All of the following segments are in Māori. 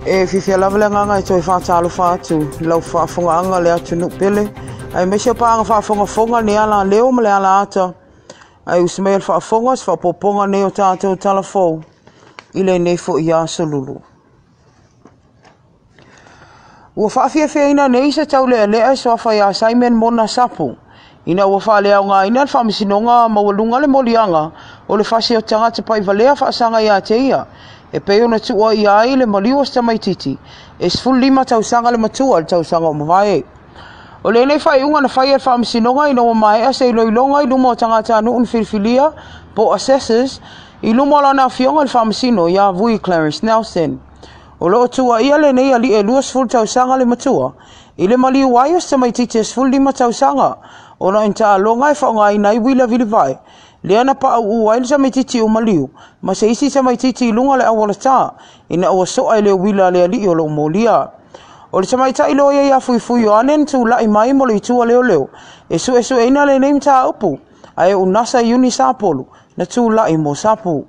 E fifia lava nganga e toi whaatalo whaatu, lau whaafonga le atu nuk pele. Ai mesio paanga whaafonga ne ala leo ma le ala ata. Ai usmeel whaafonga s whaapoponga ne o tātou talafou. Ile nefo i aso lulu. Ua whaafia ina nei sa tau lea lea so whai a Simon Mona Sapu. Ina ua whaalea o ngā ina whaamisinonga mawalunga le molianga o le whasi o tangata pai valea whaasanga i a te ia. E peo na tua i ai le maliwa sta maititi. E sful lima tausanga le matua le tausanga o mawai. O le nei whai unga na whai al whaamisinonga ina o mai a se iloilonga i lumo o tangata anu un filfilia po assessors i lumo ala na fionga le whaamisino i a vui Clarence Nelson. O loo tua ia le nei ali e lua sful tausanga le matua. I le mali wai o sta maititi e sful lima tausanga. O na inta alonga e whaonga i nai wila vili vai. Le ana pa au ai le sa maititi o maliu. Ma se isi sa maititi i lunga le awala tā. Ina awa soa i le wila le ali o lo molia. O le sa maita i lo ia fui o anen tu la i mai mo le itua leo leo. E su e ina le neim tā upu. Ai unasa uni sapolu. Na tu la i mo sapu.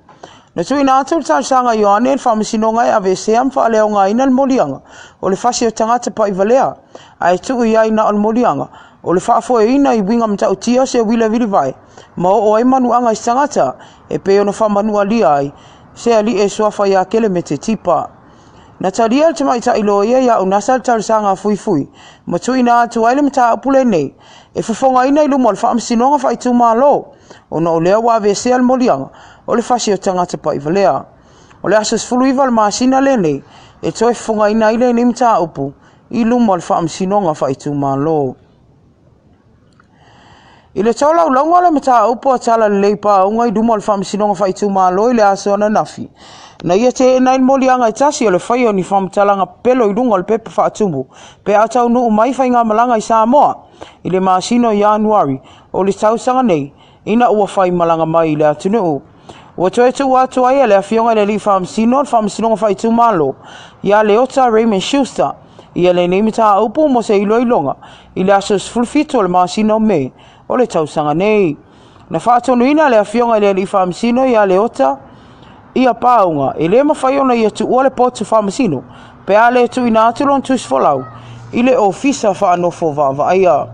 Na tu ina atu tā sanga i anen whamisinonga e ave seam wha leo ngā ina molianga. O le whasi o tangata pa i valea. Ai tu i ai na al molianga. O le whaafo e ina i winga mta utia se wila vili vai. Ma o ai manu anga i tangata. E peo na whamanua li ai. Se ali e soafa ia kele me te tipa. Na taria te mai ta ilo ia unasa tarisanga fui. Ma tu ina atu aile mta apule nei. E fufonga ina i lumo le whaamsinonga wha i tu malo. O na o lea wawe se al molianga. O le whasi o tangata pa i valea. O le asas fulu iwa le maasina le nei. E toi fufonga ina ile ni mta upu. I lumo le whaamsinonga wha i tu malo. I le tau lau launga le mata upo a tala le leipa unga i dumo le whaamisinonga wha i tu malo i le aso ana nafi. Na ia te e nain molianga i tasi o le whaio ni whaamatalanga pelo i dunga le pepe whaatumbu. Pe atau nuu mai whai ngā malanga i Samoa. I le maasino i Januari o le tausanga nei. Ina ua whai malanga mai i le atu nuu. Ua toe tu atu aia le awhionga le li whaamisino le whaamisinonga wha i tu malo. Ia le ota Raymond Schuster. Ia le neimita upo mo se iloilonga. I le aso sfulfito le maasino me. O le tausanga nei. Na whaatonu ina le awhionga le li whaamisino ia le ota. Ia paunga. E le mawhaiona ia tu ua le potu whaamasino. Pe a le tu ina atulon tus folau. I le ofisa whaanofo vava aia.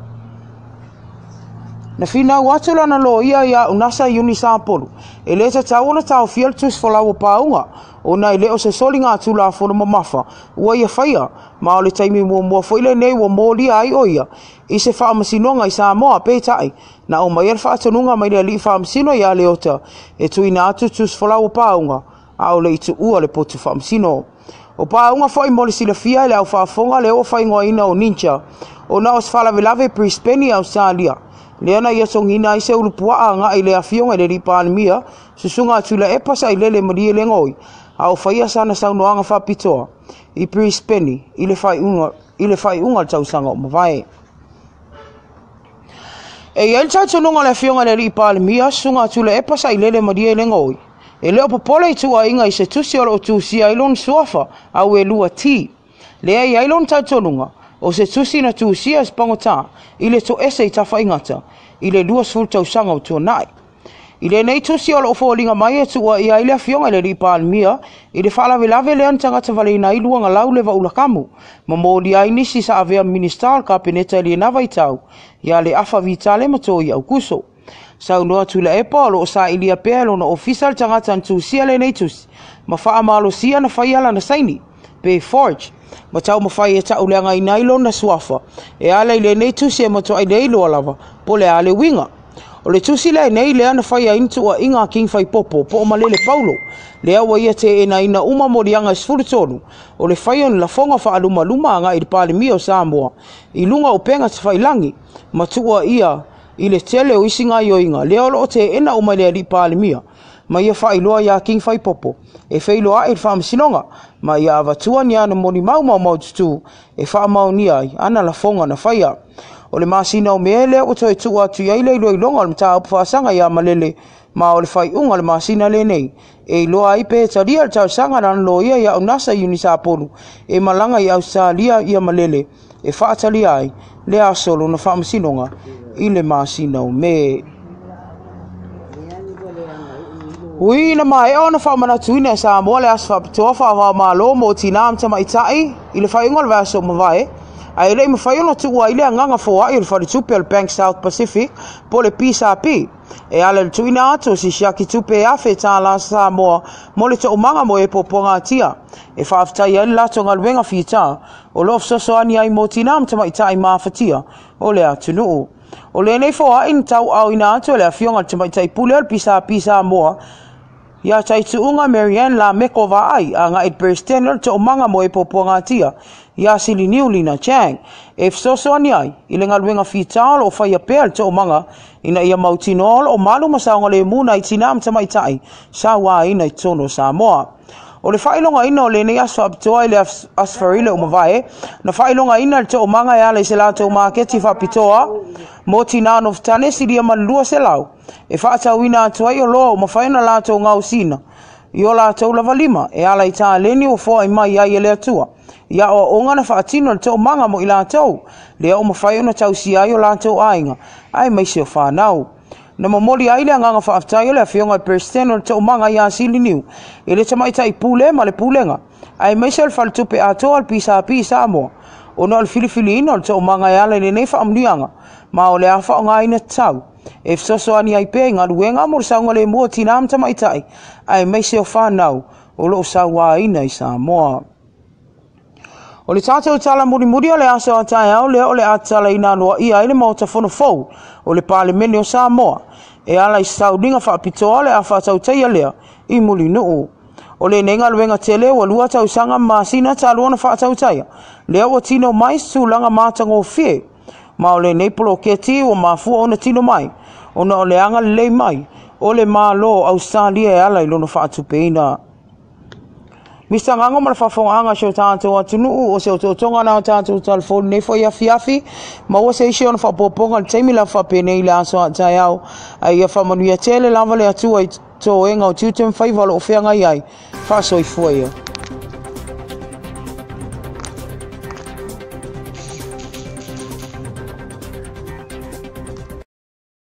Na whina watulana lo ia unasa uni Sampolu. E le ta tau na tau fiel tus folau o paunga. O na ile o se soli ngā tula fono mamafa. Ua ia whaia. Ma o le taimi mua foile nei wa mōli ai o ia. I se whaamasinonga i Samoa peitai. Na o mai whaatonunga mai le li whaamasino i a le ota. E tu ina atu tus folau o paunga. A o le itu ua le potu whaamasino. O paunga fo i mole sila fia le au whaafonga le o whaingoa ina o ninja. O na o sfalavelave Brisbane au Salia. Leana ia songhina i se ulupua nga i le awhionga le ripaanimia. Susunga atula e pasa i lele marie le ngoi. A o whaia sana saunoanga whapitoa. I Brisbane i le whai unga tausanga o mawai. E ia tau tonunga le awhionga le ripaanimia. Susunga atula e pasa i lele marie le ngoi. E leo popole i tua inga i se tusi o tusi ailon suafa au e lua ti. Lea i ailon tau tonunga. O se tusi na tusi as pangota. I le to ese i tafa ingata. I le lua sful tausanga o tua nai. I le nei tusi o lo fōlinga mai e tua i aile a fionga le ripaanimia. I le whalavelave le antangata vale ina ilua nga lau lewa ulakamu. Ma mōli ai nisi sa avea minister ka peneta li na vai tau. Ia le afa vitale mato i au kuso. Sau noa tula e polo o sa ilia pēlo na official tangata tusia le nei tusi. Ma wha amalo sia na whaiala na saini. Pe Forge. Ma tau mawhai e tau leanga i nailo na suafa. E ale le nei tusi e mato ai leilo alava. Po le ale winga. O le tusi le nei lea na whai a intu a inga king whai popo. Po o malele paulo. Lea wa ia te e na ina uma morianga sfuru tonu. O le whai on la fonga wha aluma luma anga i le pale mio Samoa. I lunga o penga te whai langi. Ma tua ia i le tele o isi ngai o inga. Lea o te ena uma lea li pale mia. Ma ia whai loa ia king whai popo. E whai loa e whaamasinonga. Ma ia avatua ni ana moni mau tutu. E wha mau ni ai. Ana la fonga na whaia. O le masina o meele o toi tua tu ia ile iloi longa. Le mta upu whaasanga ia malele. Ma o le whai unga le masina le nei. E loa i pe taria le tau sanga na lo ia ia unasa uni Sampolu. E malanga i Australia ia malele. E whaatali ai. Le asolo na whaamasinonga. I le masina o me. Ui na mai ona fa mana tuina sa mole as fa tofa wa malo mo tinam tama itai ile fa ingol va so mo vai ai le mo fa yo tu wa ile nganga fo ai fa di Super Bank South Pacific pole PSP e ala tuina to si shaki tupe afe ta la sa mo le to manga mo e poponga tia e fa afta ya la to ngal wenga fita o lo so ani ai mo tinam tama itai ma fatia o le atunu o le nei fo ai tau au ina to le afionga tama itai pule pisa mo ya tai tuunga Marianne la mekova ai anga it perstenel to manga mo e poponga tia ya sili niulina chang if so ani ai ile ngal wenga fital o fa ya pel to manga ina ia mautinol o malu masanga le muna itinam tama itai sa wa ina tono sa moa o le failonga ina o le nei aso aptoa ile asfarile o mavae na failonga ina to manga ya le selato marketi fa pitoa mo tinano ftane sidia malua selau e fa tawina toa yo lo mo faina la to ngausina yo la to la valima e ala ita leni o fo mai ya ile atua ya o ngana fa tino to manga mo ila to le o mo faina tausia yo la to ainga ai mai se fa nau na momoli ai le nganga fa aftai le fionga perstenol to manga ya sili niu ele tama ita ipule ma le pulenga ai mai sel fal tupe ato al pisa mo ono al filifilino to manga ya le nei fa amlianga ma o le afa nga ina tau e so ani ai pe nga luenga mo sa ngale mo tinam tama ita ai mai se fa nau o lo sa wa ina isa mo o le tātou tala muri o le aso atai au le o le atala ina noa ia ele mo ta fono fou o le palemene o Samoa e ala i saudinga whaapitoa le a whaatauteia lea i muli nuu. O le nenga luenga tele o lua tausanga masina taluana whaatauteia lea o tino mai sulanga mātango fie ma o le neipolo keti o mafua o na tino mai o na o le anga le mai o le malo Australia e ala i lono whaatupeina. Mr. Ngango ma fa anga so tātou atunu o se o tonga na tātou telefone nei fo ia fiafi ma o se isi ona fa poponga taimi la fa pene la so tai au ai fa manu ia tele lava le atu ai to enga o tutem 5 o feanga ai fa so i foi